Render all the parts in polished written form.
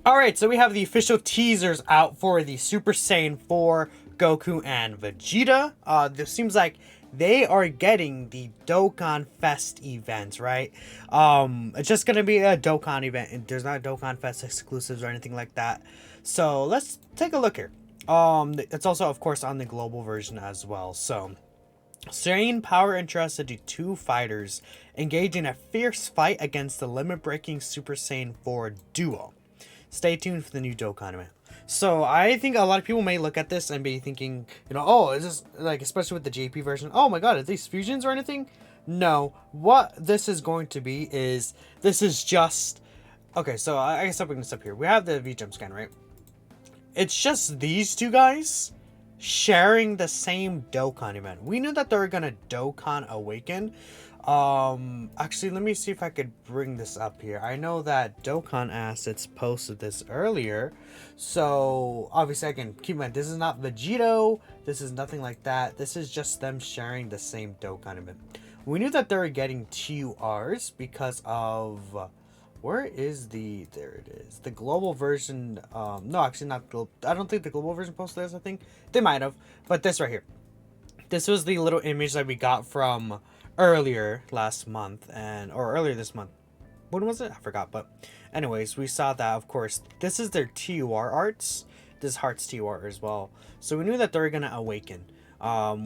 Alright, so we have the official teasers out for the Super Saiyan 4 Goku and Vegeta. This seems like they are getting the Dokkan Fest event, right? It's just gonna be a Dokkan event, and there's not Dokkan Fest exclusives or anything like that. So let's take a look here. It's also, of course, on the global version as well. So, Saiyan power entrusted to two fighters engage in a fierce fight against the limit-breaking Super Saiyan 4 duo. Stay tuned for the new Dokkan event. So I think a lot of people may look at this and be thinking, oh, is this like, especially with the JP version? Oh my God, are these fusions or anything? No, what this is going to be is this is just okay. So I guess I'll bring this up here. We have the V jump scan, right? It's just these two guys sharing the same Dokkan event. We knew that they were gonna Dokkan Awaken. Actually, let me see if I could bring this up here. I know that Dokkan Assets posted this earlier, so obviously I can keep in mind this is not Vegito. This is nothing like that. This is just them sharing the same Dokkan event. We knew that they were getting TURs because of where is there it is, the global version. No, actually not global. I don't think the global version posted this. I think they might have, but this right here, this was the little image that we got from earlier last month, or earlier this month. When was it? I forgot. But anyways, we saw that, of course, this is their TUR arts. This Hearts TUR as well. So we knew that they were gonna awaken,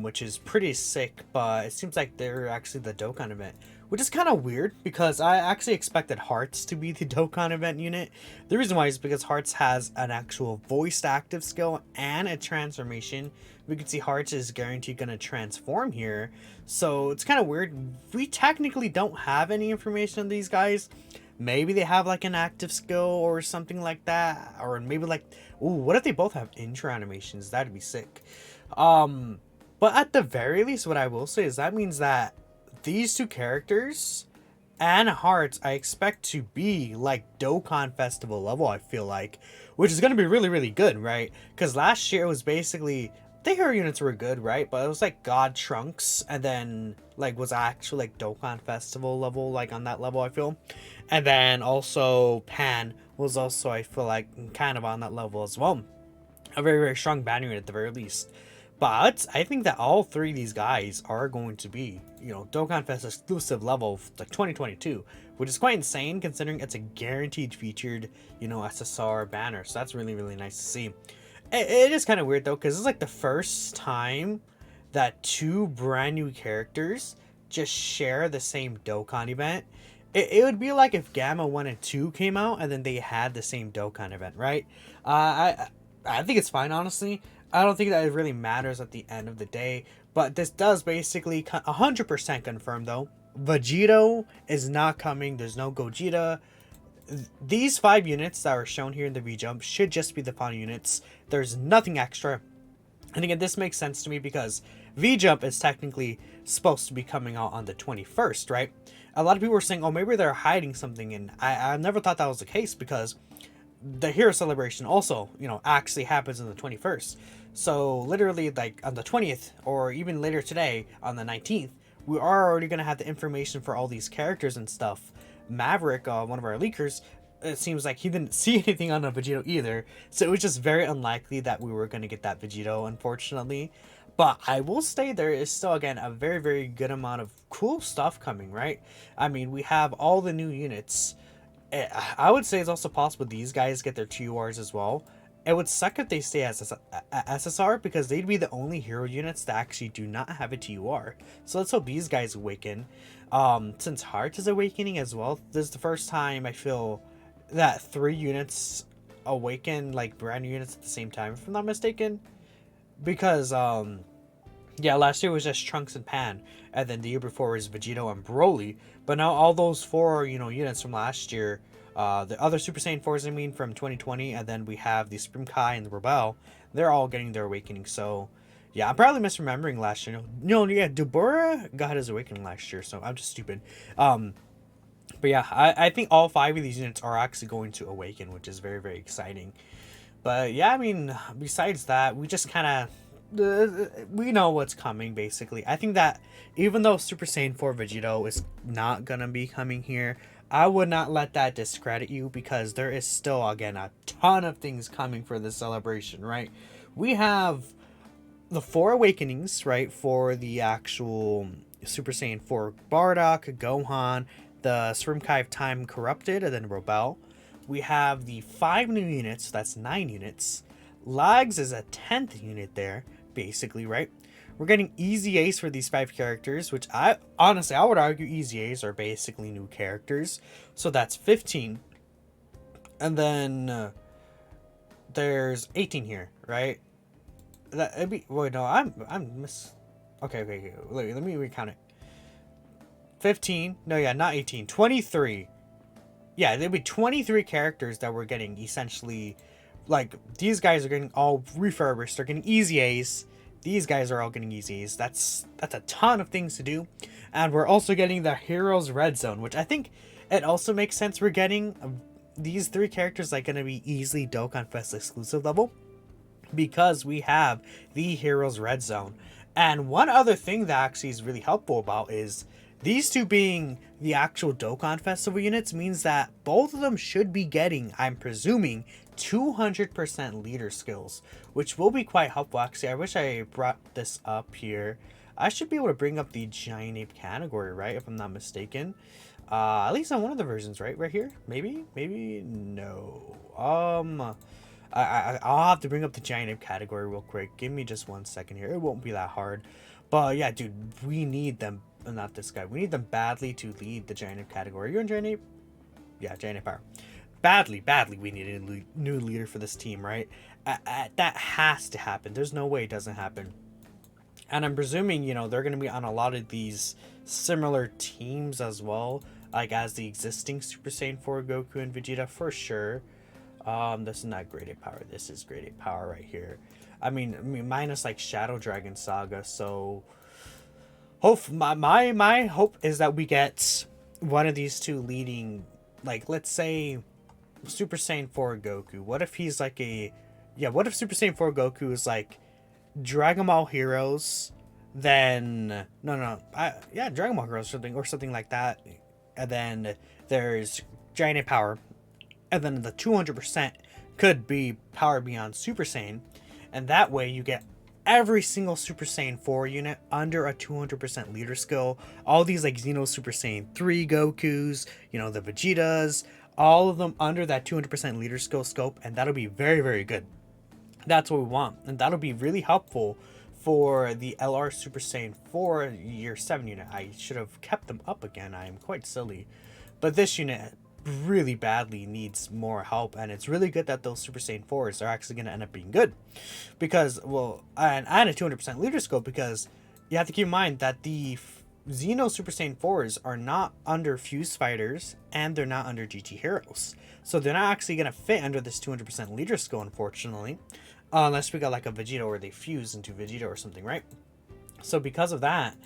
which is pretty sick. But it seems like they're actually the Dokkan event, which is kind of weird because I actually expected Hearts to be the Dokkan event unit. The reason why is because Hearts has an actual voiced active skill and a transformation. We can see Hearts is guaranteed going to transform here. So it's kind of weird. We technically don't have any information on these guys. Maybe they have like an active skill or something like that. Or maybe like, ooh, what if they both have intro animations? That'd be sick. But at the very least, what I will say is that means that these two characters and Hearts, I expect to be like Dokkan Festival level, I feel like. Which is going to be really, really good, right? Because last year it was basically, the hero units were good, right? But it was like God Trunks, and then like was actually like Dokkan Festival level, like on that level, I feel. And then also Pan was also, I feel like, kind of on that level as well. A very, very strong banner unit at the very least. But I think that all three of these guys are going to be, Dokkan Fest exclusive level like 2022, which is quite insane considering it's a guaranteed featured, SSR banner. So that's really, really nice to see. It is kind of weird though, because it's like the first time that two brand new characters just share the same Dokkan event. It would be like if Gamma 1 and 2 came out and then they had the same Dokkan event, right? I think it's fine, honestly. I don't think that it really matters at the end of the day. But this does basically 100% confirm, though. Vegito is not coming. There's no Gogeta. These 5 units that are shown here in the V-Jump should just be the final units. There's nothing extra. And again, this makes sense to me because V-Jump is technically supposed to be coming out on the 21st, right? A lot of people were saying, oh, maybe they're hiding something. And I never thought that was the case because the hero celebration also, actually happens on the 21st. So literally like on the 20th or even later today on the 19th, we are already going to have the information for all these characters and stuff. Maverick, one of our leakers, it seems like he didn't see anything on a Vegito either. So it was just very unlikely that we were going to get that Vegito, unfortunately. But I will say there is still, again, a very, very good amount of cool stuff coming, right? I mean, we have all the new units. I would say it's also possible these guys get their TURs as well. It would suck if they stay as SSR because they'd be the only hero units that actually do not have a TUR. So let's hope these guys awaken. Since Heart is awakening as well, this is the first time I feel that 3 units awaken, like brand new units at the same time, if I'm not mistaken. Because, yeah, last year was just Trunks and Pan, and then the year before was Vegito and Broly. But now all those 4, units from last year, the other Super Saiyan 4s, I mean, from 2020, and then we have the Supreme Kai and the Rebel, they're all getting their awakening. So, yeah, I'm probably misremembering last year. No, yeah, Dubura got his awakening last year, so I'm just stupid. But yeah, I think all 5 of these units are actually going to awaken, which is very, very exciting. But yeah, I mean, besides that, we just kind of we know what's coming, basically. I think that even though Super Saiyan 4 Vegito is not gonna be coming here, I would not let that discredit you, because there is still, again, a ton of things coming for this celebration, right? We have the four awakenings, right, for the actual Super Saiyan 4 Bardock, Gohan, the Srimkai Time Corrupted, and then Rebel. We have the 5 new units, that's 9 units. Lags is a 10th unit there, basically, right? We're getting Easy Ace for these 5 characters, which I would argue Easy Ace are basically new characters. So that's 15. And then there's 18 here, right? That'd be, wait, no, I'm miss. Okay. Let me recount it. 15. No, yeah, not 18. 23. Yeah, there'd be 23 characters that we're getting essentially. Like, these guys are getting all refurbished. They're getting Easy Ace. These guys are all getting Easy Ace. That's a ton of things to do. And we're also getting the Heroes Red Zone, which I think it also makes sense. We're getting these 3 characters like going to be easily Dokkan Fest exclusive level, because we have the Heroes Red Zone. And one other thing that actually is really helpful about is these 2 being the actual Dokkan Festival units means that both of them should be getting, I'm presuming, 200% leader skills, which will be quite helpful. Actually, I wish I brought this up here. I should be able to bring up the Giant Ape category, right, if I'm not mistaken. At least on one of the versions, right here. Maybe no. I'll have to bring up the Giant Ape category real quick. Give me just 1 second here. It won't be that hard. But yeah, dude, we need them. Not this guy. We need them badly to lead the Giant Ape category. You're in Giant Ape? Yeah, Giant Ape Power. Badly, we need a new leader for this team, right? That has to happen. There's no way it doesn't happen. And I'm presuming, you know, they're going to be on a lot of these similar teams as well, like as the existing Super Saiyan 4 Goku and Vegeta for sure. This is not Grade 8 Power. This is Grade 8 Power right here. I mean minus like Shadow Dragon Saga. So my hope is that we get one of these 2 leading, like, let's say Super Saiyan 4 Goku. What if he's like what if Super Saiyan 4 Goku is like Dragon Ball Heroes, then Dragon Ball Heroes or something like that, and then there's Giant Ape Power, and then the 200% could be Power Beyond Super Saiyan, and that way you get every single Super Saiyan 4 unit under a 200% leader skill. All these like Xeno Super Saiyan 3 Gokus, you know, the Vegetas, all of them under that 200% leader skill scope, and that'll be very, very good. That's what we want, and that'll be really helpful for the LR Super Saiyan 4 Year 7 unit. I should have kept them up again. I am quite silly. But this unit really badly needs more help, and it's really good that those Super Saiyan 4s are actually going to end up being good. Because, well, and a 200% leader scope, because you have to keep in mind that the Xeno Super Saiyan 4s are not under Fuse Fighters, and they're not under GT Heroes. So they're not actually going to fit under this 200% leader skill, unfortunately. Unless we got like a Vegito where they fuse into Vegito or something, right? So because of that,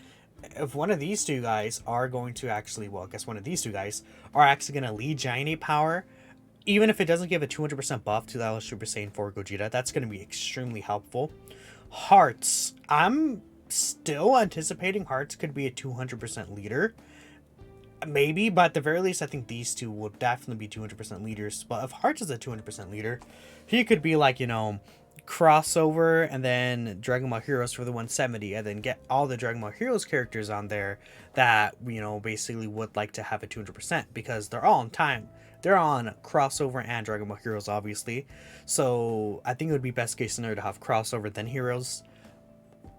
if one of these 2 guys are going to actually, well, I guess one of these 2 guys are actually going to lead Giant Ape Power, even if it doesn't give a 200% buff to the Super Saiyan 4 Gogeta, that's going to be extremely helpful. Hearts. I'm still anticipating Hearts could be a 200% leader. Maybe, but at the very least, I think these 2 will definitely be 200% leaders. But if Hearts is a 200% leader, he could be like, you know, crossover and then Dragon Ball Heroes for the 170, and then get all the Dragon Ball Heroes characters on there that, you know, basically would like to have a 200%, because they're all on time. They're on crossover and Dragon Ball Heroes, obviously. So I think it would be best case scenario to have crossover then Heroes.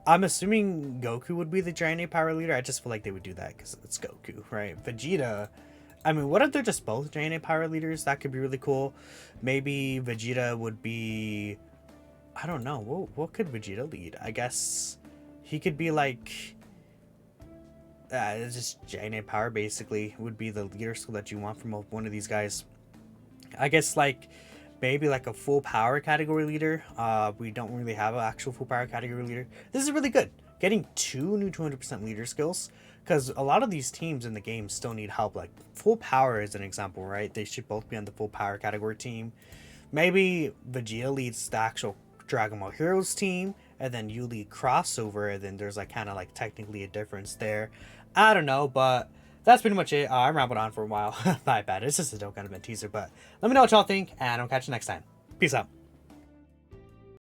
I'm assuming Goku would be the Giant Ape Power leader. I just feel like they would do that because it's Goku, right? Vegeta, I mean, what if they're just both Giant Ape Power leaders? That could be really cool. Maybe Vegeta would be, I don't know. What could Vegeta lead? I guess he could be like, just Giant Ape Power basically would be the leader skill that you want from one of these guys. I guess like maybe like a full power category leader. We don't really have an actual full power category leader. This is really good. Getting 2 new 200% leader skills, because a lot of these teams in the game still need help. Like full power is an example, right? They should both be on the full power category team. Maybe Vegeta leads the actual Dragon Ball Heroes team, and then you lead crossover, and then there's like kind of like technically a difference there. I don't know, but that's pretty much it. I rambled on for a while. My bad. It's just a Dokkan event teaser, but let me know what y'all think, and I'll catch you next time. Peace out.